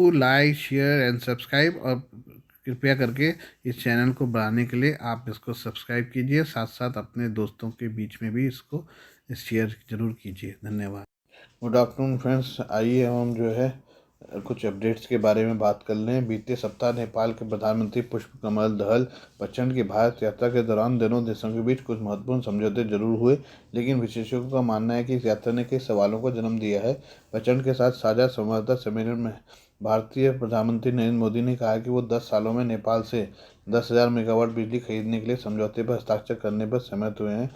Do like share and subscribe, और कृपया करके इस चैनल को बढ़ाने के लिए आप इसको सब्सक्राइब कीजिए, साथ साथ अपने दोस्तों के बीच में भी इसको शेयर ज़रूर कीजिए। धन्यवाद। गुड आफ्टरनून फ्रेंड्स, आइए हम जो है कुछ अपडेट्स के बारे में बात कर लें। बीते सप्ताह नेपाल के प्रधानमंत्री पुष्पकमल दहल प्रचंड की भारत यात्रा के दौरान दोनों देशों के बीच कुछ महत्वपूर्ण समझौते जरूर हुए, लेकिन विशेषज्ञों का मानना है कि इस यात्रा ने कई सवालों को जन्म दिया है। प्रचंड के साथ साझा संवाददाता सम्मेलन में भारतीय प्रधानमंत्री नरेंद्र मोदी ने कहा कि वो 10 सालों में नेपाल से 10,000 मेगावाट बिजली खरीदने के लिए समझौते पर हस्ताक्षर करने पर सहमत हुए हैं।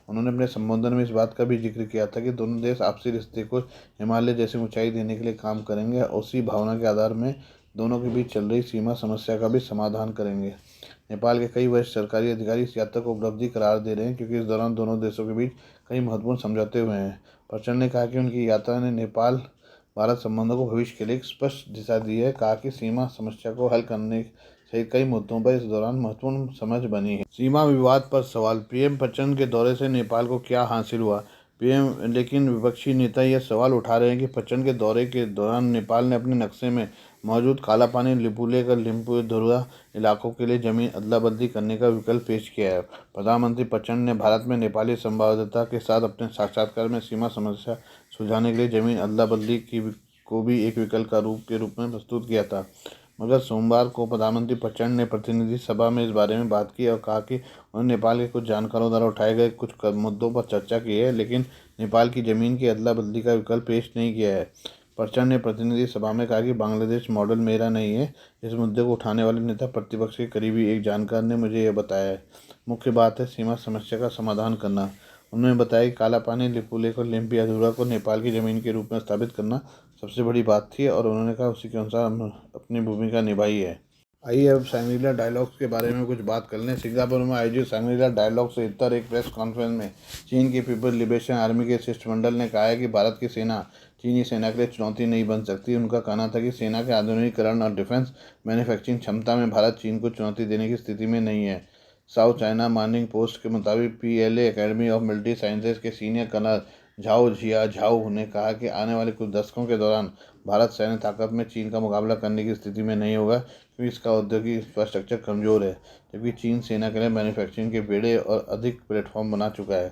उन्होंने अपने संबोधन में इस बात का भी जिक्र किया था कि दोनों देश आपसी रिश्ते को हिमालय जैसी ऊंचाई देने के लिए काम करेंगे और उसी भावना के आधार में दोनों के बीच चल रही सीमा समस्या का भी समाधान करेंगे। नेपाल के कई वरिष्ठ सरकारी अधिकारी इस यात्रा को उपलब्धि करार दे रहे हैं, क्योंकि इस दौरान दोनों देशों के बीच कई महत्वपूर्ण समझौते हुए हैं। प्रचंड ने कहा कि उनकी यात्रा ने नेपाल भारत संबंधों को भविष्य के लिए एक स्पष्ट दिशा दी है। कहा कि सीमा समस्या को हल करने सहित कई मुद्दों पर इस दौरान महत्वपूर्ण समझ बनी है। सीमा विवाद पर सवाल, पीएम प्रचंड के दौरे से नेपाल को क्या हासिल हुआ? पीएम लेकिन विपक्षी नेता यह सवाल उठा रहे हैं कि प्रचंड के दौरे के दौरान नेपाल ने अपने नक्शे में मौजूद काला पानी लिपुलेख लिम्पुधुरा इलाकों के लिए जमीन अदला बदली करने का विकल्प पेश किया है। प्रधानमंत्री प्रचंड ने भारत में नेपाली संवाददाता के साथ अपने साक्षात्कार में सीमा समस्या सुलझाने के लिए जमीन अदला बदली को भी एक विकल्प के रूप में प्रस्तुत किया था। मगर सोमवार को प्रधानमंत्री प्रचंड ने प्रतिनिधि सभा में इस बारे में बात की और कहा कि उन्होंने नेपाल के कुछ जानकारों द्वारा उठाए गए कुछ मुद्दों पर चर्चा की है, लेकिन नेपाल की ज़मीन की अदला बदली का विकल्प पेश नहीं किया है। प्रचंड ने प्रतिनिधि सभा में कहा कि बांग्लादेश मॉडल मेरा नहीं है। इस मुद्दे को उठाने वाले नेता प्रतिपक्ष के करीबी एक जानकार ने मुझे यह बताया है। मुख्य बात है सीमा समस्या का समाधान करना। उन्होंने बताया कि काला पानी लिपुलेख और लिम्पियाधुरा को नेपाल की ज़मीन के रूप में स्थापित करना सबसे बड़ी बात थी, और उन्होंने कहा उसी के अनुसार अपनी भूमिका निभाई है। आइए अब शंग्रीला डायलॉग्स के बारे में कुछ बात कर लें। सिंगापुर में आयोजित शंग्रीला डायलॉग से इतर एक प्रेस कॉन्फ्रेंस में चीन की पीपल्स लिबरेशन आर्मी के शिष्टमंडल ने कहा है कि भारत की सेना चीनी सेना के लिए चुनौती नहीं बन सकती। उनका कहना था कि सेना के आधुनिकीकरण और डिफेंस मैन्युफैक्चरिंग क्षमता में भारत चीन को चुनौती देने की स्थिति में नहीं है। साउथ चाइना मॉर्निंग पोस्ट के मुताबिक PLA academy of military sciences के सीनियर कर्नल झाओ झिया झाओ ने कहा कि आने वाले कुछ दशकों के दौरान भारत सैन्य ताकत में चीन का मुकाबला करने की स्थिति में नहीं होगा, क्योंकि इसका औद्योगिक इंफ्रास्ट्रक्चर कमज़ोर है, जबकि चीन सेना के लिए मैन्युफैक्चरिंग के बेड़े और अधिक प्लेटफॉर्म बना चुका है।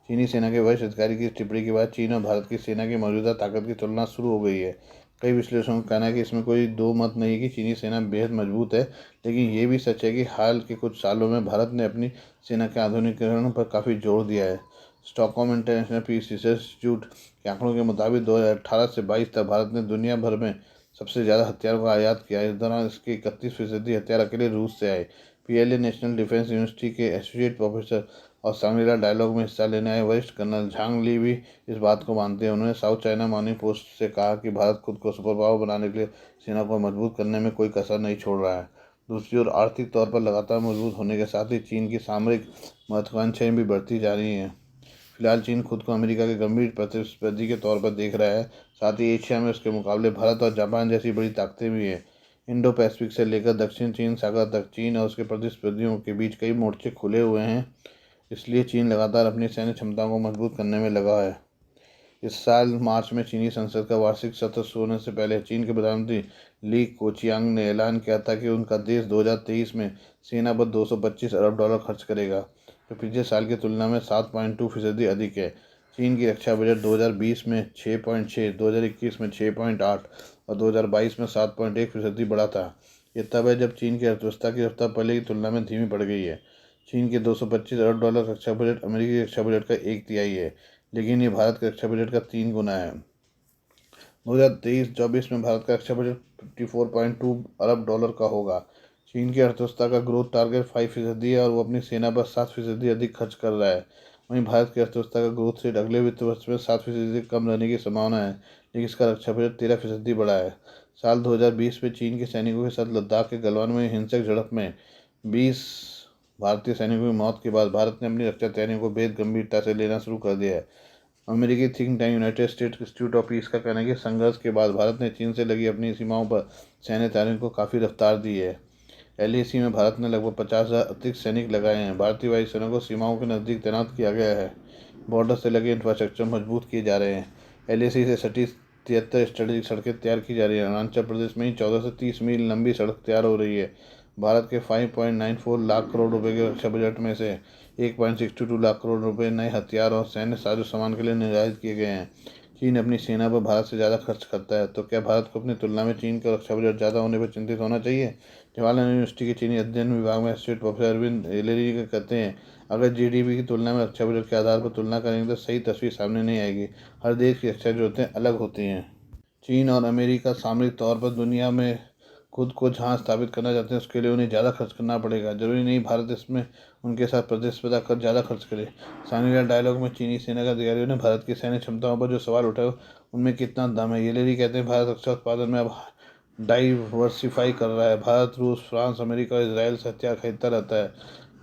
चीनी सेना के वरिष्ठ अधिकारी की टिप्पणी के बाद चीन और भारत की सेना की मौजूदा ताकत की तुलना शुरू हो गई है। कई विश्लेषकों का कहना है कि इसमें कोई दो मत नहीं है कि चीनी सेना बेहद मजबूत है, लेकिन ये भी सच है कि हाल के कुछ सालों में भारत ने अपनी सेना के आधुनिकीकरण पर काफ़ी जोर दिया है। Stockholm International Peace Research Institute के आंकड़ों के मुताबिक 2018 से 22 तक भारत ने दुनिया भर में सबसे ज़्यादा हथियारों का आयात किया। इस दौरान इसके 31% हथियार अकेले रूस से आए। पीएलए नेशनल डिफेंस यूनिवर्सिटी के एसोसिएट प्रोफेसर और सांग्रीला डायलॉग में हिस्सा लेने आए वरिष्ठ कर्नल झांग ली भी इस बात को मानते हैं। उन्होंने साउथ चाइना मॉर्निंग पोस्ट से कहा कि भारत खुद को सुपर पावर बनाने के लिए सेना को मजबूत करने में कोई कसर नहीं छोड़ रहा है। दूसरी ओर आर्थिक तौर पर लगातार मजबूत होने के साथ ही चीन की सामरिक महत्वाकांक्षाएं भी बढ़ती जा रही हैं। फिलहाल चीन खुद को अमेरिका के गंभीर प्रतिस्पर्धी के तौर पर देख रहा है। साथ ही एशिया में उसके मुकाबले भारत और जापान जैसी बड़ी ताकतें भी हैं। इंडो पैसिफिक से लेकर दक्षिण चीन सागर तक चीन और उसके प्रतिस्पर्धियों के बीच कई मोर्चे खुले हुए हैं। इसलिए चीन लगातार अपनी सैन्य क्षमताओं को मजबूत करने में लगा है। इस साल मार्च में चीनी संसद का वार्षिक सत्र शुरू होने से पहले चीन के प्रधानमंत्री ली कोचियांग ने ऐलान किया था कि उनका देश 2023 में सेना पर $225 अरब खर्च करेगा, जो पिछले साल की तुलना में 7.2% अधिक है। चीन की रक्षा बजट 2020 में 6.6, 2021 में 6.8 और 2022 में 7.1% बढ़ा था। ये तब है जब चीन की अर्थव्यवस्था की रफ्तार पहले की तुलना में धीमी पड़ गई है। चीन के $225 अरब रक्षा बजट अमेरिकी रक्षा बजट का 1/3 है, लेकिन ये भारत के रक्षा बजट का 3 गुना है। 2023-24 में भारत का रक्षा बजट $54.2 अरब का होगा। चीन की अर्थव्यवस्था का ग्रोथ टारगेट 5% है और वो अपनी सेना पर 7% अधिक खर्च कर रहा है। वहीं भारत की अर्थव्यवस्था का ग्रोथ रेट अगले वित्त वर्ष में 7% कम रहने की संभावना है, लेकिन इसका रक्षा बजट 13% बढ़ा है। साल 2020 में चीन के सैनिकों के साथ लद्दाख के गलवान में हिंसक झड़प में 20 भारतीय सैनिकों की मौत के बाद भारत ने अपनी रक्षा तैयारियों को बेहद गंभीरता से लेना शुरू कर दिया है। अमेरिकी think tank United states institute of peace का कहना है कि संघर्ष के बाद भारत ने चीन से लगी अपनी सीमाओं पर सैन्य तैयारियों को काफ़ी रफ्तार दी है। एलएसी में भारत ने लगभग 50,000 अतिरिक्त सैनिक लगाए हैं। भारतीय वायुसेना को सीमाओं के नज़दीक तैनात किया गया है। बॉर्डर से लगे इंफ्रास्ट्रक्चर मजबूत किए जा रहे हैं। एलएसी से सटी 73 स्ट्रेटेजिक सड़कें तैयार की जा रही है। अरुणाचल प्रदेश में ही 14 से 30 मील लंबी सड़क तैयार हो रही है। भारत के 5.94 लाख करोड़ रुपए के रक्षा बजट में से 1.62 लाख करोड़ रुपए नए हथियार और सैन्य साजो सामान के लिए निर्धारित किए गए हैं। चीन अपनी सेना पर भारत से ज़्यादा खर्च करता है, तो क्या भारत को अपनी तुलना में चीन का रक्षा बजट ज़्यादा होने पर चिंतित होना चाहिए? जवाहरलाल यूनिवर्सिटी के चीनी अध्ययन विभाग में एसोसिएट प्रोफेसर अरविंद एलेरी कहते हैं, अगर जीडीपी की तुलना में रक्षा बजट के आधार पर तुलना करेंगे तो सही तस्वीर सामने नहीं आएगी। हर देश की रक्षा जरूरतें अलग होती हैं। चीन और अमेरिका सामरिक तौर पर दुनिया में खुद को जहाँ स्थापित करना चाहते हैं, उसके लिए उन्हें ज़्यादा खर्च करना पड़ेगा। जरूरी नहीं भारत इसमें उनके साथ प्रतिस्पर्धा कर ज़्यादा खर्च करे। सांगरीला डायलॉग में चीनी सेना के अधिकारियों ने भारत की सैन्य क्षमताओं पर जो सवाल उठाए, उनमें कितना दम है। येलेरी कहते हैं, भारत रक्षा उत्पादन में अब डाइवर्सिफाई कर रहा है। भारत रूस, फ्रांस, अमेरिका और इसराइल से हथियार खरीदता रहता है,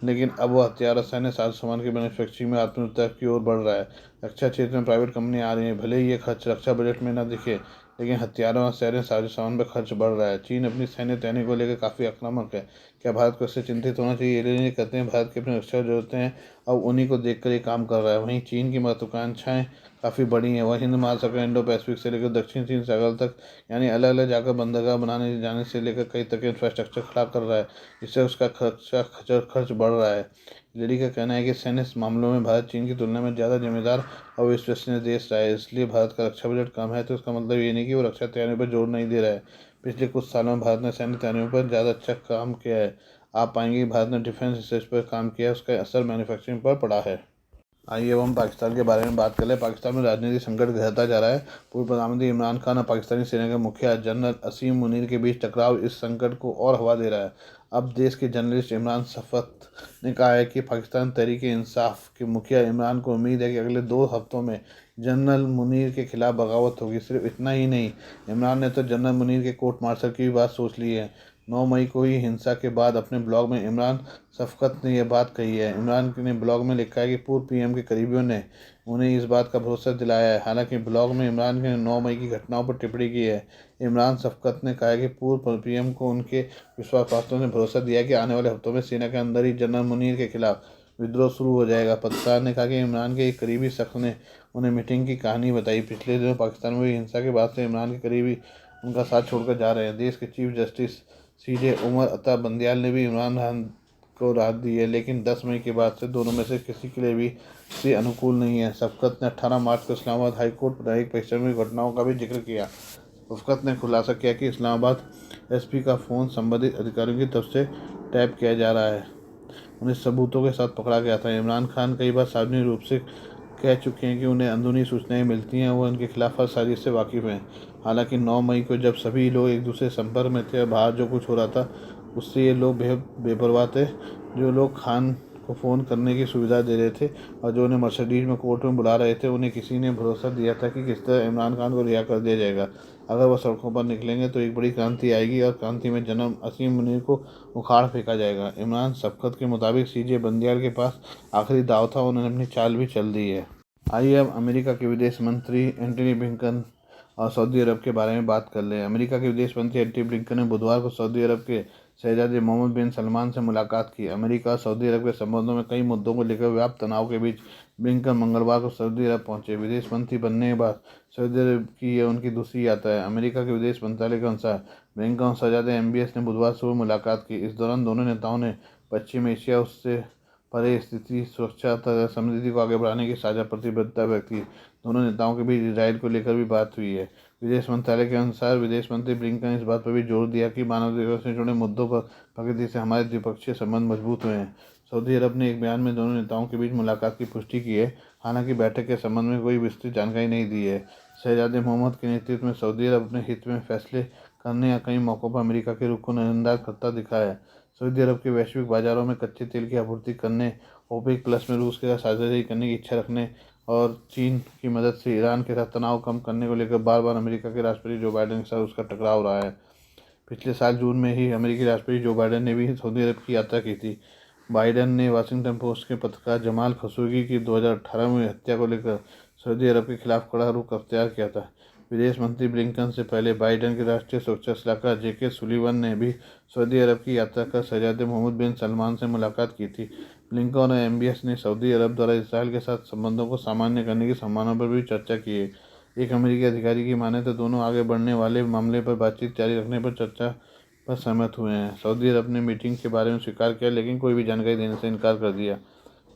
लेकिन अब वह हथियार और सैन्य साज सामान की मैन्युफैक्चरिंग में आत्मनिर्भरता की ओर बढ़ रहा है। रक्षा क्षेत्र में प्राइवेट कंपनियां आ रही हैं। भले ही ये खर्च रक्षा बजट में न दिखे, लेकिन हथियारों और सैन्य साजो सामान पर खर्च बढ़ रहा है। चीन अपनी सैन्य तैयारी को लेकर काफ़ी आक्रामक है। क्या भारत को इससे चिंतित होना चाहिए? ये कहते हैं, भारत की अपनी रक्षा जरूरतें हैं, अब उन्हीं को देखकर ये काम कर रहा है। वहीं चीन की महत्वाकांक्षाएं काफ़ी बड़ी हैं। वह हिंद महासागर, इंडो पैसिफिक से लेकर दक्षिण चीन सागर तक, यानी अलग अलग जाकर बंदरगाह बनाने जाने से लेकर कई तक इंफ्रास्ट्रक्चर खड़ा कर रहा है, जिससे उसका खर्च बढ़ रहा है। लेडी का कहना है कि सैन्य मामलों में भारत चीन की तुलना में ज़्यादा जिम्मेदार और विश्वसनीय देश रहा है। इसलिए भारत का रक्षा बजट कम है तो इसका मतलब ये नहीं कि वो रक्षा तैयारियों पर जोर नहीं दे रहा है। पिछले कुछ सालों में भारत ने सैन्य तैयारियों पर ज़्यादा अच्छा काम किया है। आप पाएंगे कि भारत ने डिफेंस रिसर्च पर काम किया है, उसका असर मैन्युफैक्चरिंग पर पड़ा है। आइए अब हम पाकिस्तान के बारे में बात कर लें। पाकिस्तान में राजनीतिक संकट गहरता जा रहा है। पूर्व प्रधानमंत्री इमरान खान और पाकिस्तानी सेना के मुखिया जनरल असीम मुनीर के बीच टकराव इस संकट को और हवा दे रहा है। अब देश के जर्नलिस्ट इमरान सफ़त ने कहा है कि पाकिस्तान तहरीक इंसाफ के मुखिया इमरान को उम्मीद है कि अगले 2 हफ्तों में जनरल मुनीर के खिलाफ बगावत होगी। सिर्फ इतना ही नहीं, इमरान ने तो जनरल मुनीर के कोर्ट मार्शल की भी बात सोच ली है। 9 मई को ही हिंसा के बाद अपने ब्लॉग में इमरान सफ़कत ने यह बात कही है। इमरान ने ब्लॉग में लिखा है कि पूर्व पीएम के करीबियों ने उन्हें इस बात का भरोसा दिलाया है। हालांकि ब्लॉग में इमरान ने 9 मई की घटनाओं पर टिप्पणी की है। इमरान सफ़कत ने कहा कि पूर्व पीएम को उनके विश्वासपात्रों ने भरोसा दिया कि आने वाले हफ्तों में सेना के अंदर ही जनरल मुनीर के खिलाफ विद्रोह शुरू हो जाएगा। पत्रकार ने कहा कि इमरान के एक करीबी शख्स ने उन्हें मीटिंग की कहानी बताई। पिछले दिनों पाकिस्तान में हुई हिंसा के बाद से इमरान के करीबी उनका साथ छोड़कर जा रहे हैं। देश के चीफ जस्टिस सीजे उमर अता बंदियाल ने भी इमरान खान को राहत दी है, लेकिन 10 मई के बाद से दोनों में से किसी के लिए भी से अनुकूल नहीं है। सफ़कत ने 18 मार्च को इस्लामाबाद हाईकोर्ट न्यायिक परिसर में घटनाओं का भी जिक्र किया। सफ़कत ने खुलासा किया कि इस्लामाबाद एसपी का फ़ोन संबंधित अधिकारियों की तरफ से टैप किया जा रहा है, उन्हें सबूतों के साथ पकड़ा गया था। इमरान खान कई बार सार्वजनिक रूप से कह चुके हैं कि उन्हें अंदरूनी सूचनाएं मिलती हैं, वो उनके खिलाफ हर साजिश से वाकिफ़ हैं। हालांकि 9 मई को जब सभी लोग एक दूसरे संपर्क में थे और बाहर जो कुछ हो रहा था उससे ये लोग बेपरवाह थे। जो लोग खान को फ़ोन करने की सुविधा दे रहे थे और जो उन्हें मर्सिडीज में कोर्ट में बुला रहे थे, उन्हें किसी ने भरोसा दिया था कि किस तरह इमरान खान को रिहा कर दिया जाएगा। अगर वह सड़कों पर निकलेंगे तो एक बड़ी क्रांति आएगी और क्रांति में जन्म असीम मुनीर को उखाड़ फेंका जाएगा। इमरान सफ़कत के मुताबिक सीजे बंदियाल के पास आखिरी दाव था, उन्होंने अपनी चाल भी चल दी है। आइए अब अमेरिका के विदेश मंत्री एंटनी ब्लिंकन और सऊदी अरब के बारे में बात कर लें। अमेरिका के विदेश मंत्री एंटनी ब्लिंकन ने बुधवार को सऊदी अरब के शहजादे मोहम्मद बिन सलमान से मुलाकात की। अमेरिका और सऊदी अरब के संबंधों में कई मुद्दों को लेकर व्याप्त तनाव के बीच ब्लिंकन मंगलवार को सऊदी अरब पहुंचे। विदेश मंत्री बनने के बाद सऊदी अरब की यह उनकी दूसरी यात्रा है। अमेरिका के विदेश मंत्रालय के अनुसार ब्लिंकन और शहजादे एमबीएस ने बुधवार सुबह मुलाकात की। इस दौरान दोनों नेताओं ने पश्चिम एशिया उससे परे स्थिति, सुरक्षा तथा समृद्धि को आगे बढ़ाने की साझा प्रतिबद्धता व्यक्त की। दोनों नेताओं के बीच इसराइल को लेकर भी बात हुई है। विदेश मंत्रालय के अनुसार विदेश मंत्री ब्लिंकन ने इस बात पर भी जोर दिया कि मानवाधिकारों से जुड़े मुद्दों पर प्रकृति से हमारे द्विपक्षीय संबंध मजबूत हुए हैं। सऊदी अरब ने एक बयान में दोनों नेताओं के बीच मुलाकात की पुष्टि की है, हालांकि बैठक के संबंध में कोई विस्तृत जानकारी नहीं दी है। शहजादे मोहम्मद के नेतृत्व में सऊदी अरब अपने हित में फैसले करने या कई मौक़ों पर अमेरिका के रुख को नज़रअंदाज करता दिखा है। सऊदी अरब के वैश्विक बाजारों में कच्चे तेल की आपूर्ति करने, ओपेक प्लस में रूस के साथ साझेदारी करने की इच्छा रखने और चीन की मदद से ईरान के साथ तनाव कम करने को लेकर बार बार अमेरिका के राष्ट्रपति जो बाइडेन के साथ उसका टकराव रहा है। पिछले साल जून में ही अमेरिकी राष्ट्रपति जो बाइडेन ने भी सऊदी अरब की यात्रा की थी। बाइडेन ने वाशिंगटन पोस्ट के पत्रकार जमाल खशोगी की 2018 में हत्या को लेकर सऊदी अरब के खिलाफ कड़ा रुख अख्तियार किया था। विदेश मंत्री ब्लिंकन से पहले बाइडेन के राष्ट्रीय सुरक्षा सलाहकार जेके सुलिवन ने भी सऊदी अरब की यात्रा कर शहजादे मोहम्मद बिन सलमान से मुलाकात की थी। ब्लिंकन और एमबीएस ने सऊदी अरब द्वारा इसराइल के साथ संबंधों को सामान्य करने की संभावना पर भी चर्चा की है। एक अमेरिकी अधिकारी की माने तो दोनों आगे बढ़ने वाले मामले पर बातचीत जारी रखने पर चर्चा पर सहमत हुए हैं। सऊदी अरब ने मीटिंग के बारे में स्वीकार किया, लेकिन कोई भी जानकारी देने से इनकार कर दिया।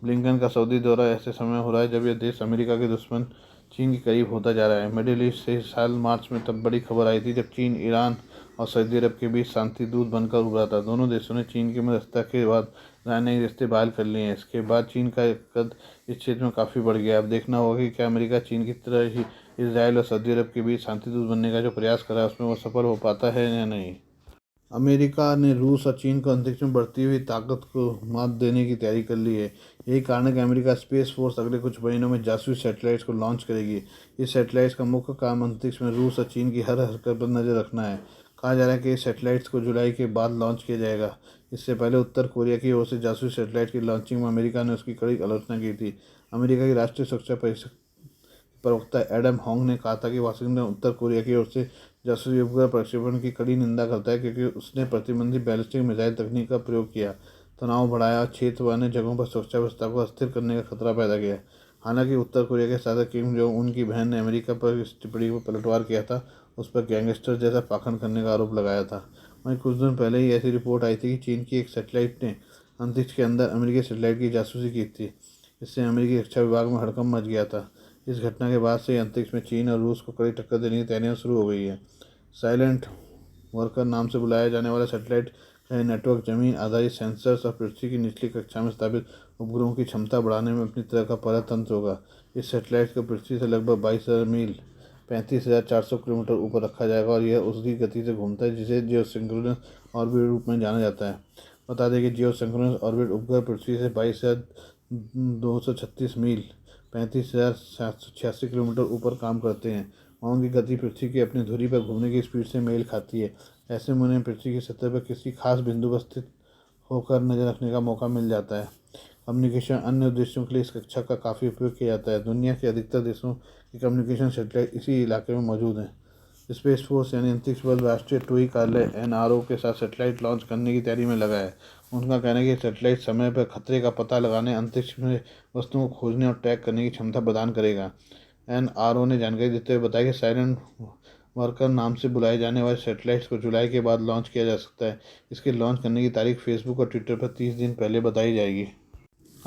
ब्लिंकन का सऊदी दौरा ऐसे समय हो रहा है जब यह देश अमेरिका के दुश्मन चीन के करीब होता जा रहा है। मिडिल ईस्ट से इस साल मार्च में तब बड़ी खबर आई थी जब चीन ईरान और सऊदी अरब के बीच शांति दूत बनकर उभरा था। दोनों देशों ने चीन की मध्यस्थता के बाद राजनयिक रिश्ते बहाल कर लिए हैं। इसके बाद चीन का कद इस क्षेत्र में काफ़ी बढ़ गया। अब देखना होगा कि क्या अमेरिका चीन की तरह ही इसराइल और सऊदी अरब के बीच शांति दूत बनने का जो प्रयास कर रहा है उसमें वो सफल हो पाता है या नहीं। अमेरिका ने रूस और चीन को अंतरिक्ष में बढ़ती हुई ताकत को मात देने की तैयारी कर ली है। यही कारण है कि अमेरिका स्पेस फोर्स अगले कुछ महीनों में जासूसी सैटेलाइट्स को लॉन्च करेगी। इस सैटेलाइट्स का मुख्य काम अंतरिक्ष में रूस और चीन की हर हरकत पर नज़र रखना है। कहा जा रहा है कि इस सैटेलाइट्स को जुलाई के बाद लॉन्च किया जाएगा। इससे पहले उत्तर कोरिया की ओर से जासूसी सैटेलाइट की लॉन्चिंग में अमेरिका ने उसकी कड़ी आलोचना की थी। अमेरिका की राष्ट्रीय सुरक्षा परिषद प्रवक्ता एडम हॉन्ग ने कहा था कि वाशिंगटन उत्तर कोरिया की ओर से जासूसी उपग्रह प्रक्षेपण की कड़ी निंदा करता है, क्योंकि उसने प्रतिबंधित बैलिस्टिक मिसाइल तकनीक का प्रयोग किया, तनाव बढ़ाया और क्षेत्र व अन्य जगहों पर सुरक्षा व्यवस्था को अस्थिर करने का खतरा पैदा किया। हालांकि उत्तर कोरिया के शासक किम जोंग उन की बहन ने अमेरिका पर इस टिप्पणी को पलटवार किया था, उस पर गैंगस्टर जैसा पाखंड करने का आरोप लगाया था। वहीं कुछ दिन पहले ही ऐसी रिपोर्ट आई थी कि चीन की एक सैटेलाइट ने अंतरिक्ष के अंदर अमेरिकी सैटेलाइट की जासूसी की थी। इससे अमेरिकी रक्षा विभाग में हड़कंप मच गया था। इस घटना के बाद से अंतरिक्ष में चीन और रूस को कड़ी टक्कर देने की तैयारियां शुरू हो गई है। साइलेंट वर्कर नाम से बुलाया जाने वाला सैटेलाइट का नेटवर्क जमीन आधारित सेंसर्स और पृथ्वी की निचली कक्षा में स्थापित उपग्रहों की क्षमता बढ़ाने में अपनी तरह का पहला तंत्र होगा। इस सैटेलाइट को पृथ्वी से लगभग 22,000 मील 35,400 किलोमीटर ऊपर रखा जाएगा और यह उसकी गति से घूमता है जिसे जियोसिंक्रोनस ऑर्बिट रूप में जाना जाता है। बता दें कि जियोसिंक्रोनस ऑर्बिट उपग्रह पृथ्वी से 22,236 मील 35,786 किलोमीटर ऊपर काम करते हैं और उनकी गति पृथ्वी की अपनी धुरी पर घूमने की स्पीड से मेल खाती है। ऐसे में उन्हें पृथ्वी की सतह पर किसी खास बिंदु पर स्थित होकर नजर रखने का मौका मिल जाता है। कम्युनिकेशन अन्य उद्देश्यों के लिए इस कक्षा का काफ़ी उपयोग किया जाता है। दुनिया के अधिकतर देशों की कम्युनिकेशन सैटेलाइट इसी इलाके में मौजूद हैं। स्पेस फोर्स यानी अंतरिक्ष बल राष्ट्रीय टोई कार्यालय एनआरओ के साथ सैटेलाइट लॉन्च करने की तैयारी में लगा है। उनका कहना है कि सैटेलाइट समय पर खतरे का पता लगाने, अंतरिक्ष में वस्तुओं को खोजने और ट्रैक करने की क्षमता प्रदान करेगा। एनआरओ ने जानकारी देते हुए बताया कि साइलेंट वर्कर नाम से बुलाए जाने वाले सैटेलाइट्स को जुलाई के बाद लॉन्च किया जा सकता है। इसके लॉन्च करने की तारीख फेसबुक और ट्विटर पर 30 दिन पहले बताई जाएगी।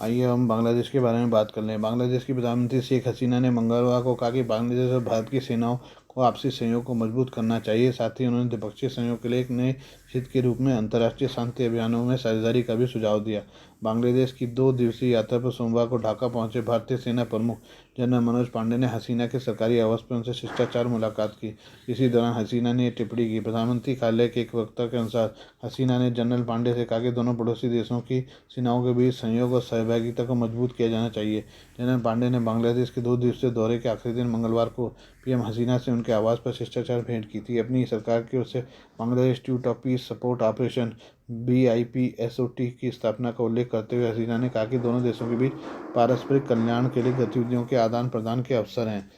आइए हम बांग्लादेश के बारे में बात कर लें। बांग्लादेश की प्रधानमंत्री शेख हसीना ने मंगलवार को कहा कि बांग्लादेश और भारत की सेनाओं को आपसी सहयोग को मजबूत करना चाहिए। साथ ही उन्होंने द्विपक्षीय सहयोग के लिए एक नए क्षेत्र के रूप में अंतर्राष्ट्रीय शांति अभियानों में साझेदारी का भी सुझाव दिया। बांग्लादेश की 2 दिवसीय यात्रा पर सोमवार को ढाका पहुंचे भारतीय सेना प्रमुख जनरल मनोज पांडे ने हसीना के सरकारी आवास पर उनसे शिष्टाचार मुलाकात की। इसी दौरान हसीना ने टिप्पणी की। प्रधानमंत्री कार्यालय के एक वक्ता के अनुसार हसीना ने जनरल पांडे से कहा कि दोनों पड़ोसी देशों की सेनाओं के बीच सहयोग और सहभागिता को मजबूत किया जाना चाहिए। जनरल पांडे ने बांग्लादेश के 2 दिवसीय दौरे के आखिरी दिन मंगलवार को पीएम हसीना से उनके आवास पर शिष्टाचार भेंट की थी। अपनी सरकार की ओर से Bangladesh institute of peace support operation BIPSOT की स्थापना का उल्लेख करते हुए हसीना ने कहा कि दोनों देशों के बीच पारस्परिक कल्याण के लिए गतिविधियों के आदान प्रदान के अवसर हैं।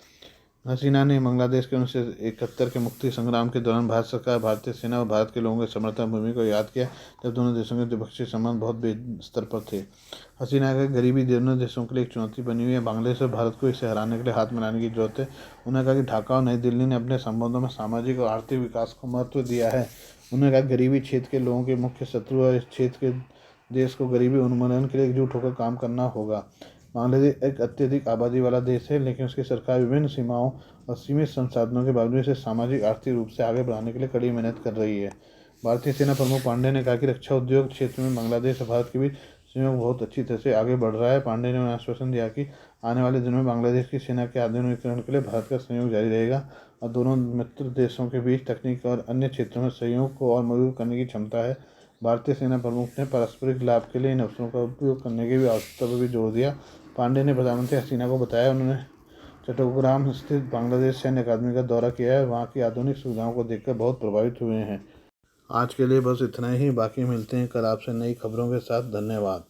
हसीना ने बांग्लादेश के 1971 के मुक्ति संग्राम के दौरान भारत सरकार, भारतीय सेना और भारत के लोगों के समर्थन भूमि को याद किया जब दोनों देशों के द्विपक्षीय संबंध बहुत बेस्तर पर थे। हसीना का गरीबी दोनों देशों के लिए एक चुनौती बनी हुई है। बांग्लादेश और भारत को इसे हराने के लिए हाथ मिलाने की जरूरत है। उन्होंने कहा कि ढाका और नई दिल्ली ने अपने संबंधों में सामाजिक और आर्थिक विकास को महत्व दिया है। उन्होंने कहा गरीबी क्षेत्र के लोगों के मुख्य शत्रु और इस क्षेत्र के देश को गरीबी उन्मूलन के लिए एकजुट होकर काम करना होगा। बांग्लादेश एक अत्यधिक आबादी वाला देश है, लेकिन उसकी सरकार विभिन्न सीमाओं और सीमित संसाधनों के बावजूद इसे सामाजिक आर्थिक रूप से आगे बढ़ाने के लिए कड़ी मेहनत कर रही है। भारतीय सेना प्रमुख पांडे ने कहा कि रक्षा उद्योग क्षेत्र में बांग्लादेश और भारत के बीच सहयोग बहुत अच्छी तरह से आगे बढ़ रहा है। पांडे ने उन्हें आश्वासन दिया कि आने वाले दिनों में बांग्लादेश की सेना के आधुनिकीकरण के लिए भारत का सहयोग जारी रहेगा और दोनों मित्र देशों के बीच तकनीक और अन्य क्षेत्रों में सहयोग को और मजबूत करने की क्षमता है। भारतीय सेना प्रमुख ने पारस्परिक लाभ के लिए इन अवसरों का उपयोग करने की भी आवश्यकता पर भी जोर दिया। पांडे ने प्रधानमंत्री हसीना को बताया उन्होंने चट्टग्राम स्थित बांग्लादेश सैन्य अकादमी का दौरा किया है, वहाँ की आधुनिक सुविधाओं को देखकर बहुत प्रभावित हुए हैं। आज के लिए बस इतना ही, बाकी मिलते हैं कल आपसे नई खबरों के साथ। धन्यवाद।